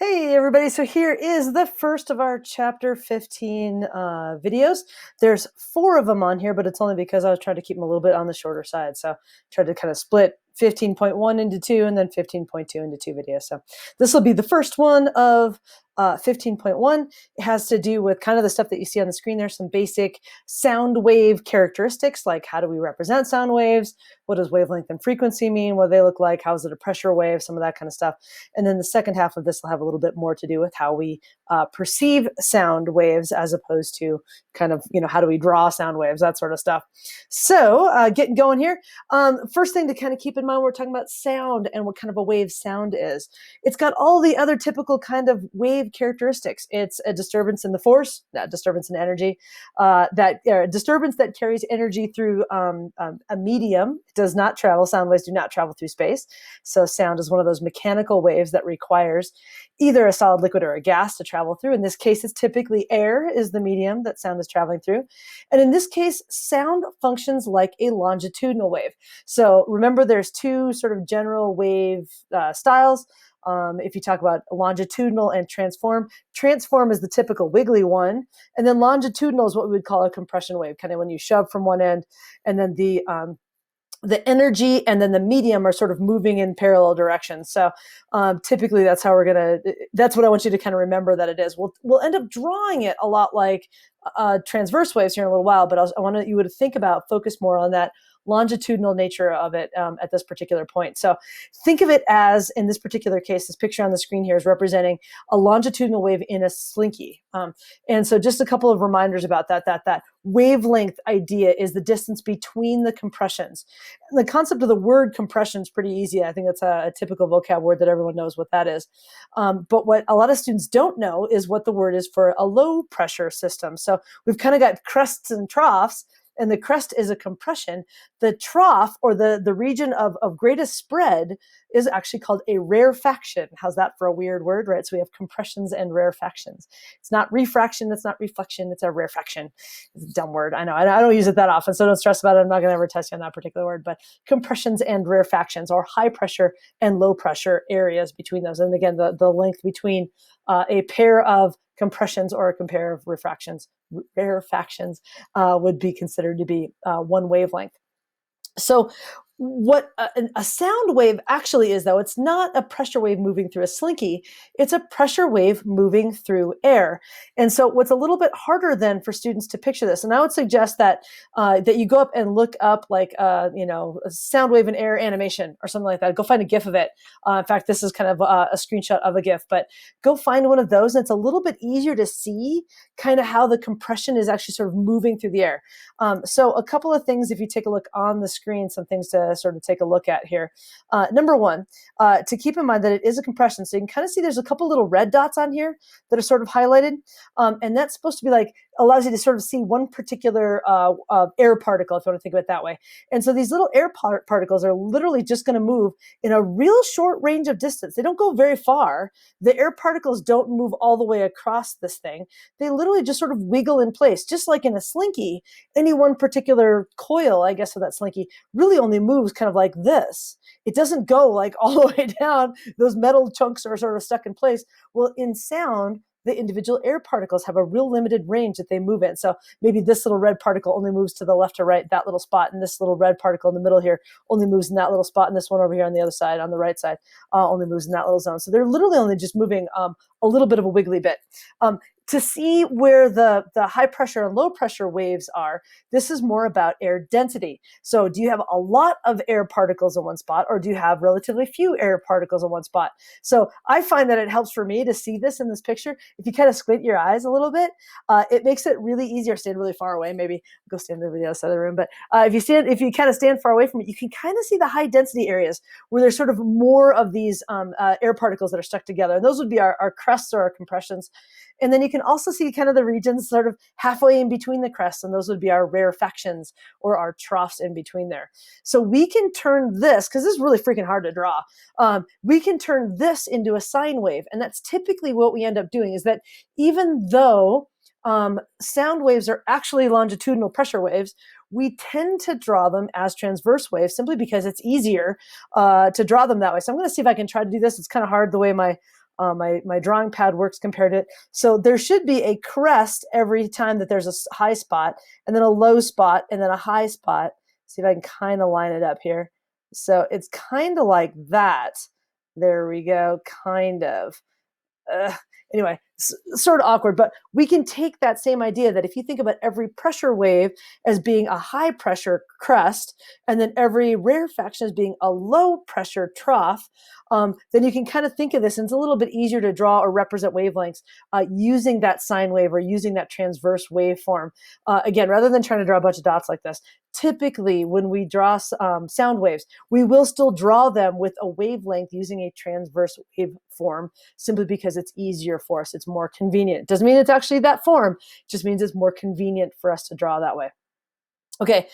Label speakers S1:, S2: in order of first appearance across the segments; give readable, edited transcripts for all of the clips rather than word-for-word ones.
S1: Hey everybody, so here is the first of our chapter 15 videos. There's 4 of them on here, but it's only because I was trying to keep them a little bit on the shorter side. So I tried to kind of split 15.1 into 2 and then 15.2 into 2 videos. So this will be the first one of 15.1. It has to do with kind of the stuff that you see on the screen there, some basic sound wave characteristics, like how do we represent sound waves? What does wavelength and frequency mean? What do they look like? How is it a pressure wave? Some of that kind of stuff. And then the second half of this will have a little bit more to do with how we perceive sound waves as opposed to kind of, how do we draw sound waves, that sort of stuff. So getting going here. First thing to kind of keep in mind, we're talking about sound and what kind of a wave sound is. It's got all the other typical kind of wave characteristics. It's a disturbance in the force, not disturbance in energy, disturbance that carries energy through a medium. It does not travel. Sound waves do not travel through space. So sound is one of those mechanical waves that requires either a solid, liquid, or a gas to travel through. In this case, it's typically air is the medium that sound is traveling through. And in this case, sound functions like a longitudinal wave. So remember, there's 2 sort of general wave styles. If you talk about longitudinal and transform is the typical wiggly one. And then longitudinal is what we would call a compression wave, kind of when you shove from one end, and then the energy and then the medium are sort of moving in parallel directions. So typically that's what I want you to kind of remember that it is. We'll end up drawing it a lot like transverse waves here in a little while, but I want you to think about, focus more on that longitudinal nature of it at this particular point. So think of it as, in this particular case, this picture on the screen here is representing a longitudinal wave in a slinky. And so just a couple of reminders about that wavelength idea is the distance between the compressions. And the concept of the word compression is pretty easy. I think that's a typical vocab word that everyone knows what that is. But what a lot of students don't know is what the word is for a low pressure system. So we've kind of got crests and troughs, and the crest is a compression. The trough, or the region of greatest spread, is actually called a rarefaction. How's that for a weird word, right? So we have compressions and rarefactions. It's not refraction, it's not reflection, it's a rarefaction. It's a dumb word, I know. I don't use it that often, so don't stress about it. I'm not going to ever test you on that particular word, but compressions and rarefactions, or high pressure and low pressure areas between those. And again, the length between a pair of compressions or a pair of rarefactions would be considered to be one wavelength. So what a sound wave actually is, though, it's not a pressure wave moving through a slinky, it's a pressure wave moving through air. And so what's a little bit harder then for students to picture this, and I would suggest that you go up and look up like a sound wave and air animation or something like that. Go find a GIF of it. In fact, this is kind of a screenshot of a GIF, but go find one of those, and it's a little bit easier to see kind of how the compression is actually sort of moving through the air. So a couple of things, if you take a look on the screen, some things to sort of take a look at here. Number one, to keep in mind that it is a compression. So you can kind of see there's a couple little red dots on here that are sort of highlighted. And that's supposed to be like, allows you to sort of see one particular air particle, if you want to think of it that way. And so these little air particles are literally just going to move in a real short range of distance. They don't go very far. The air particles don't move all the way across this thing. They literally just sort of wiggle in place, just like in a slinky. Any one particular coil, I guess, of that slinky really only moves kind of like this. It doesn't go like all the way down. Those metal chunks are sort of stuck in place. Well, in sound, the individual air particles have a real limited range that they move in. So maybe this little red particle only moves to the left or right, that little spot, and this little red particle in the middle here only moves in that little spot, and this one over here on the other side, on the right side, only moves in that little zone. So they're literally only just moving a little bit of a wiggly bit. To see where the high pressure and low pressure waves are, this is more about air density. So do you have a lot of air particles in one spot, or do you have relatively few air particles in one spot? So I find that it helps for me to see this in this picture. If you kind of squint your eyes a little bit, it makes it really easier. Stand really far away, maybe go stand over the other side of the room. But if you kind of stand far away from it, you can kind of see the high density areas where there's sort of more of these air particles that are stuck together. And those would be our crests or our compressions. And then you can also see kind of the regions sort of halfway in between the crests, and those would be our rarefactions or our troughs in between there. So we can turn this, because this is really freaking hard to draw, we can turn this into a sine wave. And that's typically what we end up doing, is that even though sound waves are actually longitudinal pressure waves, we tend to draw them as transverse waves simply because it's easier to draw them that way. So I'm going to see if I can try to do this. It's kind of hard the way my My drawing pad works compared to it. So there should be a crest every time that there's a high spot, and then a low spot, and then a high spot. See if I can kind of line it up here. So it's kind of like that. There we go, kind of. Anyway, sort of awkward, but we can take that same idea that if you think about every pressure wave as being a high pressure crest, and then every rarefaction as being a low pressure trough, then you can kind of think of this, and it's a little bit easier to draw or represent wavelengths using that sine wave or using that transverse waveform. Again, rather than trying to draw a bunch of dots like this, typically when we draw sound waves, we will still draw them with a wavelength using a transverse waveform, simply because it's easier for us. It's more convenient. It doesn't mean it's actually that form. It just means it's more convenient for us to draw that way. Okay,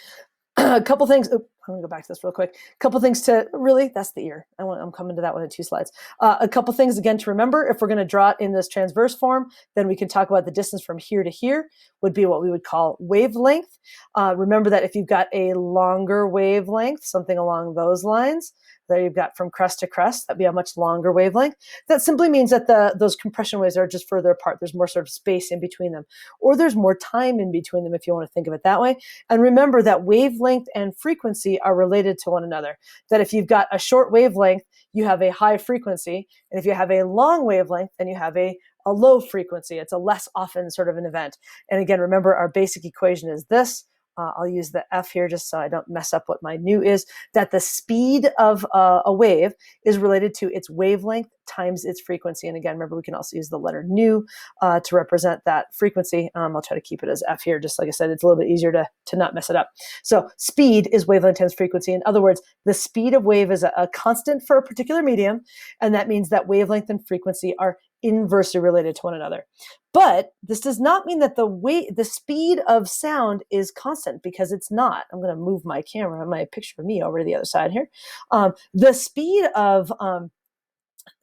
S1: a couple things. I'm going to go back to this real quick. A couple things to really, that's the ear. I'm coming to that one in 2 slides. A couple things again to remember. If we're going to draw it in this transverse form, then we can talk about the distance from here to here would be what we would call wavelength. Remember that if you've got a longer wavelength, something along those lines, there you've got from crest to crest, that'd be a much longer wavelength. That simply means that those compression waves are just further apart. There's more sort of space in between them, or there's more time in between them if you want to think of it that way. And remember that wavelength and frequency are related to one another. That if you've got a short wavelength, you have a high frequency. And if you have a long wavelength, then you have a low frequency. It's a less often sort of an event. And again, remember our basic equation is this. I'll use the F here just so I don't mess up what my nu is, that the speed of a wave is related to its wavelength times its frequency. And again, remember, we can also use the letter nu to represent that frequency. I'll try to keep it as F here. Just like I said, it's a little bit easier to not mess it up. So speed is wavelength times frequency. In other words, the speed of wave is a constant for a particular medium. And that means that wavelength and frequency are inversely related to one another. But this does not mean that the speed of sound is constant, because it's not. I'm going to move my picture of me over to the other side here. The speed of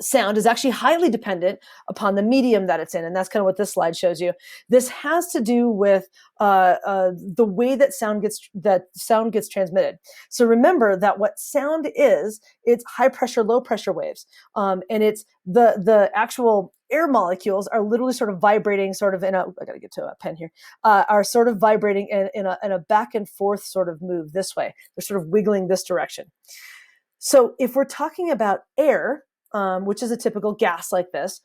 S1: sound is actually highly dependent upon the medium that it's in. And that's kind of what this slide shows you. This has to do with the way that sound gets transmitted. So remember that what sound is, it's high pressure, low pressure waves. And it's the actual air molecules are literally sort of vibrating sort of I got to get to a pen here, are sort of vibrating in a back and forth sort of move this way. They're sort of wiggling this direction. So if we're talking about air, which is a typical gas like this,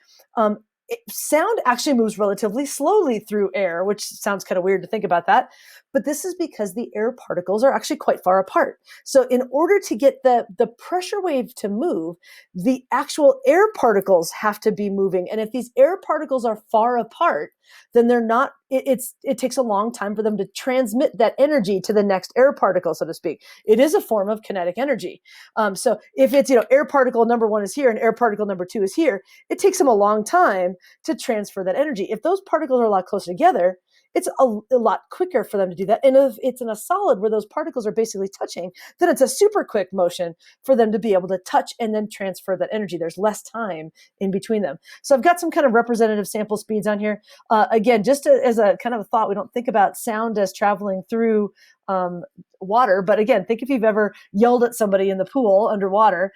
S1: sound actually moves relatively slowly through air, which sounds kind of weird to think about that. But this is because the air particles are actually quite far apart. So in order to get the pressure wave to move, the actual air particles have to be moving. And if these air particles are far apart, then they're not, it takes a long time for them to transmit that energy to the next air particle, so to speak. It is a form of kinetic energy. So if it's, air particle number 1 is here and air particle number 2 is here, it takes them a long time to transfer that energy. If those particles are a lot closer together, it's a lot quicker for them to do that. And if it's in a solid where those particles are basically touching, then it's a super quick motion for them to be able to touch and then transfer that energy. There's less time in between them. So I've got some kind of representative sample speeds on here. Again, just as a kind of a thought, we don't think about sound as traveling through water, but again, think if you've ever yelled at somebody in the pool underwater,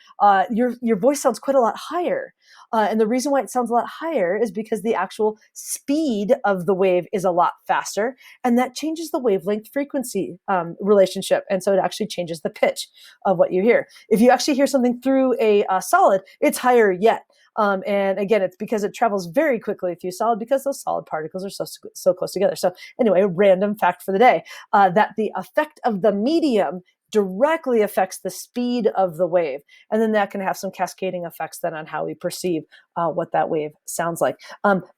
S1: your voice sounds quite a lot higher. And the reason why it sounds a lot higher is because the actual speed of the wave is a lot faster, and that changes the wavelength frequency relationship. And so it actually changes the pitch of what you hear. If you actually hear something through a solid, it's higher yet. And again, it's because it travels very quickly through solid, because those solid particles are so close together. So anyway, a random fact for the day, that the effect of the medium directly affects the speed of the wave. And then that can have some cascading effects then on how we perceive what that wave sounds like.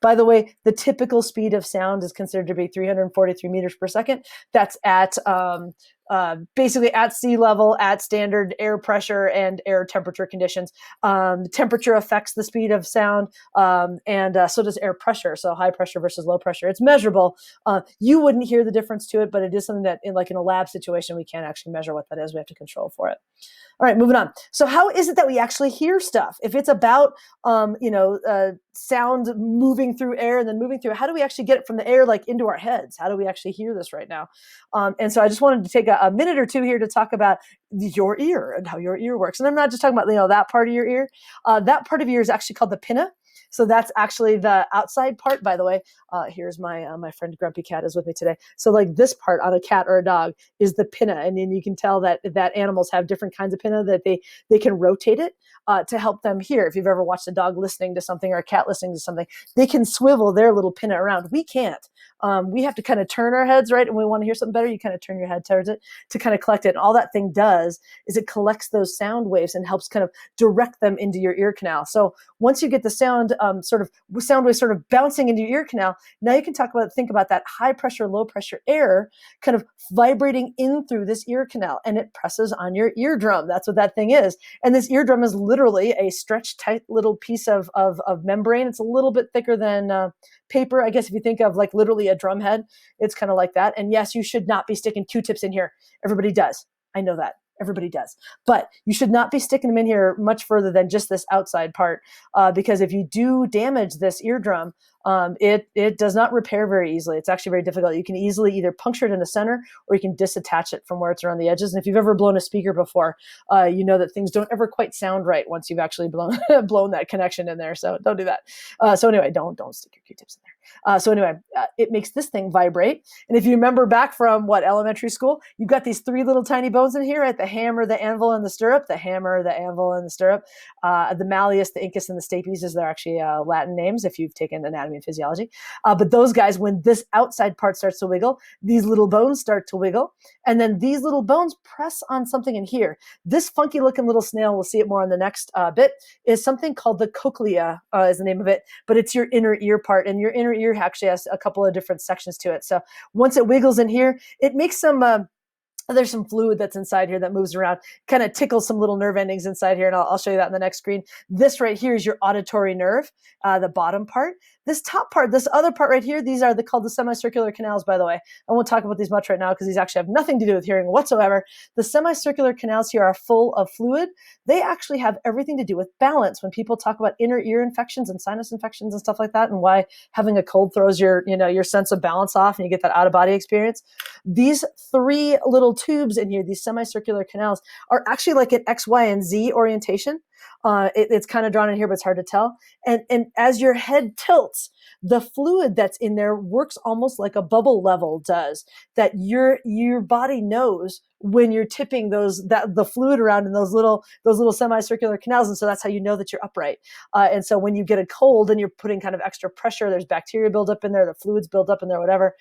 S1: By the way, the typical speed of sound is considered to be 343 meters per second. That's at basically at sea level, at standard air pressure and air temperature conditions. Temperature affects the speed of sound, and so does air pressure. So high pressure versus low pressure, it's measurable. You wouldn't hear the difference to it, but it is something that in a lab situation, we can't actually measure what that is. We have to control for it. All right, moving on. So how is it that we actually hear stuff? If it's about, sound moving through air and then moving through, how do we actually get it from the air, into our heads? How do we actually hear this right now? And so I just wanted to take a minute or two here to talk about your ear and how your ear works. And I'm not just talking about, that part of your ear. That part of your ear is actually called the pinna. So that's actually the outside part, by the way. Here's my friend Grumpy Cat is with me today. So like this part on a cat or a dog is the pinna, and then you can tell that animals have different kinds of pinna that they can rotate it to help them hear. If you've ever watched a dog listening to something or a cat listening to something, they can swivel their little pinna around. We can't. We have to kind of turn our heads, right? And we want to hear something better. You kind of turn your head towards it to kind of collect it. And all that thing does is it collects those sound waves and helps kind of direct them into your ear canal. So once you get the sound sound waves sort of bouncing into your ear canal, now you can think about that high pressure, low pressure air kind of vibrating in through this ear canal, and it presses on your eardrum. That's what that thing is. And this eardrum is literally a stretched tight little piece of membrane. It's a little bit thicker than paper. I guess if you think of like literally a drum head, it's kind of like that. And yes, you should not be sticking Q-tips in here. Everybody does. I know that. Everybody does. But you should not be sticking them in here much further than just this outside part, because if you do damage this eardrum, it does not repair very easily. It's actually very difficult. You can easily either puncture it in the center, or you can disattach it from where it's around the edges. And if you've ever blown a speaker before, you know that things don't ever quite sound right once you've actually blown that connection in there. So don't do that. So anyway, don't stick your Q-tips in there. So anyway, it makes this thing vibrate. And if you remember back from elementary school, you've got these three little tiny bones in here, right? The hammer, the anvil, and the stirrup. The hammer, the anvil, and the stirrup. The malleus, the incus, and the stapes is they're actually Latin names if you've taken anatomy and physiology. But those guys, when this outside part starts to wiggle, these little bones start to wiggle. And then these little bones press on something in here. This funky looking little snail, we'll see it more on the next bit, is something called the cochlea is the name of it. But it's your inner ear part. And your inner ear actually has a couple of different sections to it. So once it wiggles in here, it makes some there's some fluid that's inside here that moves around, kind of tickles some little nerve endings inside here. And I'll show you that in the next screen. This right here is your auditory nerve, the bottom part. This top part, this other part right here, these are called the semicircular canals, by the way. I won't talk about these much right now because these actually have nothing to do with hearing whatsoever. The semicircular canals here are full of fluid. They actually have everything to do with balance. When people talk about inner ear infections and sinus infections and stuff like that, and why having a cold throws your sense of balance off and you get that out of body experience, these three little tubes in here, these semicircular canals, are actually like an X, Y, and Z orientation. It's kind of drawn in here, but it's hard to tell. And as your head tilts, the fluid that's in there works almost like a bubble level does, that your body knows when you're tipping the fluid around in those little semicircular canals. And so that's how you know that you're upright. And so when you get a cold and you're putting kind of extra pressure, there's bacteria build up in there, the fluids build up in there, whatever,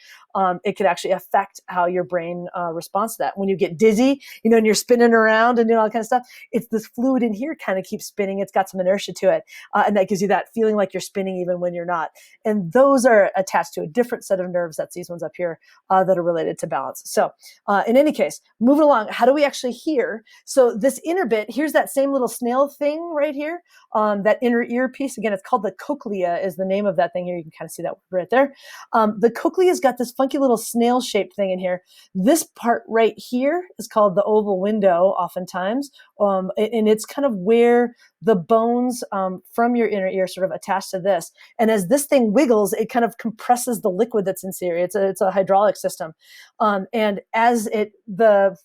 S1: it could actually affect how your brain responds to that. When you get dizzy, and you're spinning around and all that kind of stuff, it's this fluid in here kind of keeps spinning. It's got some inertia to it. And that gives you that feeling like you're spinning even when you're not. And those are attached to a different set of nerves. That's these ones up here that are related to balance. So in any case, moving along, how do we actually hear? So this inner bit, here's that same little snail thing right here, that inner ear piece. Again, it's called the cochlea is the name of that thing here. You can kind of see that right there. The cochlea's got this funky little snail-shaped thing in here. This part right here is called the oval window oftentimes, and it's kind of where the bones from your inner ear sort of attach to this. And as this thing wiggles, it kind of compresses the liquid that's in here. It's a hydraulic system. And as the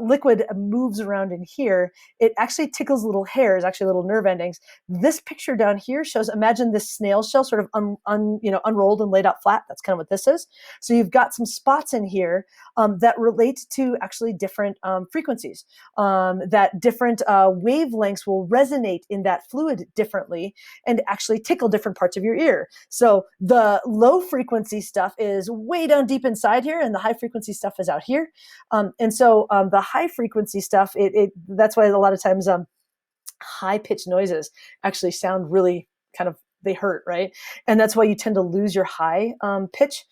S1: liquid moves around in here, it actually tickles little hairs, actually little nerve endings. This picture down here shows, imagine this snail shell sort of unrolled and laid out flat. That's kind of what this is. So you've got some spots in here that relate to actually different frequencies, that different wavelengths will resonate in that fluid differently and actually tickle different parts of your ear. So the low frequency stuff is way down deep inside here, and the high frequency stuff is out here. And so the high frequency stuff, that's why a lot of times high pitched noises actually sound really kind of, they hurt, right? And that's why you tend to lose your high pitch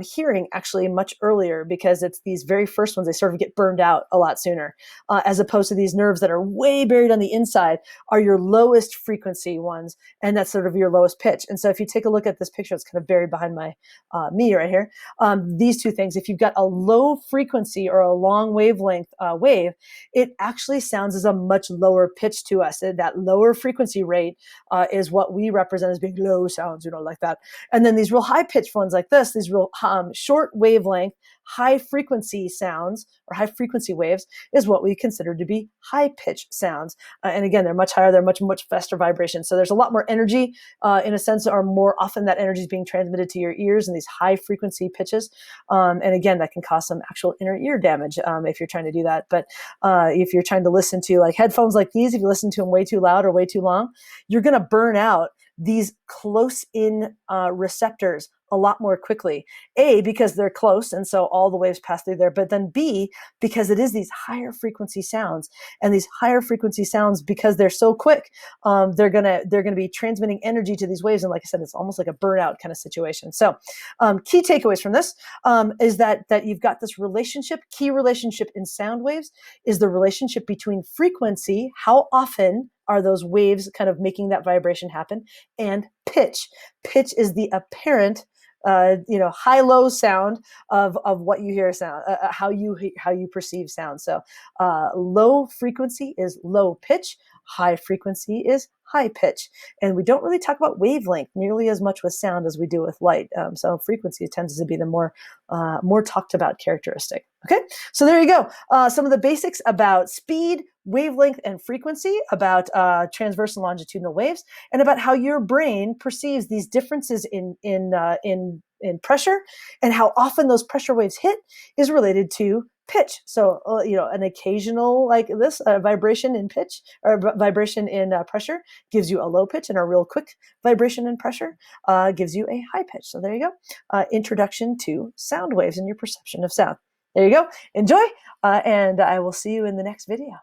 S1: hearing actually much earlier, because it's these very first ones, they sort of get burned out a lot sooner, as opposed to these nerves that are way buried on the inside are your lowest frequency ones, and that's sort of your lowest pitch. And so if you take a look at this picture, it's kind of buried behind my me right here. These two things, if you've got a low frequency or a long wavelength wave, it actually sounds as a much lower pitch to us. That lower frequency rate is what we represent as being low sounds, like that. And then these real high pitched ones like this, these real So short wavelength, high frequency sounds or high frequency waves is what we consider to be high pitch sounds. And again, they're much higher, they're much, much faster vibrations. So there's a lot more energy in a sense, or more often that energy is being transmitted to your ears in these high frequency pitches. And again, that can cause some actual inner ear damage if you're trying to do that. But if you're trying to listen to like headphones like these, if you listen to them way too loud or way too long, you're going to burn out these close in receptors a lot more quickly. A, because they're close, and so all the waves pass through there. But then B, because it is these higher frequency sounds, and these higher frequency sounds, because they're so quick, they're gonna be transmitting energy to these waves. And like I said, it's almost like a burnout kind of situation. So, key takeaways from this is that you've got this relationship. Key relationship in sound waves is the relationship between frequency, how often are those waves kind of making that vibration happen, and pitch. Pitch is the apparent high-low sound of what you hear sound, how you perceive sound. So low frequency is low pitch, high frequency is high pitch. And we don't really talk about wavelength nearly as much with sound as we do with light. So frequency tends to be the more talked about characteristic. Okay, so there you go. Some of the basics about speed, wavelength, and frequency, about transverse and longitudinal waves, and about how your brain perceives these differences in pressure, and how often those pressure waves hit is related to pitch. So, an occasional like this vibration in pitch or vibration in pressure gives you a low pitch, and a real quick vibration in pressure gives you a high pitch. So there you go. Introduction to sound waves and your perception of sound. There you go. Enjoy, and I will see you in the next video.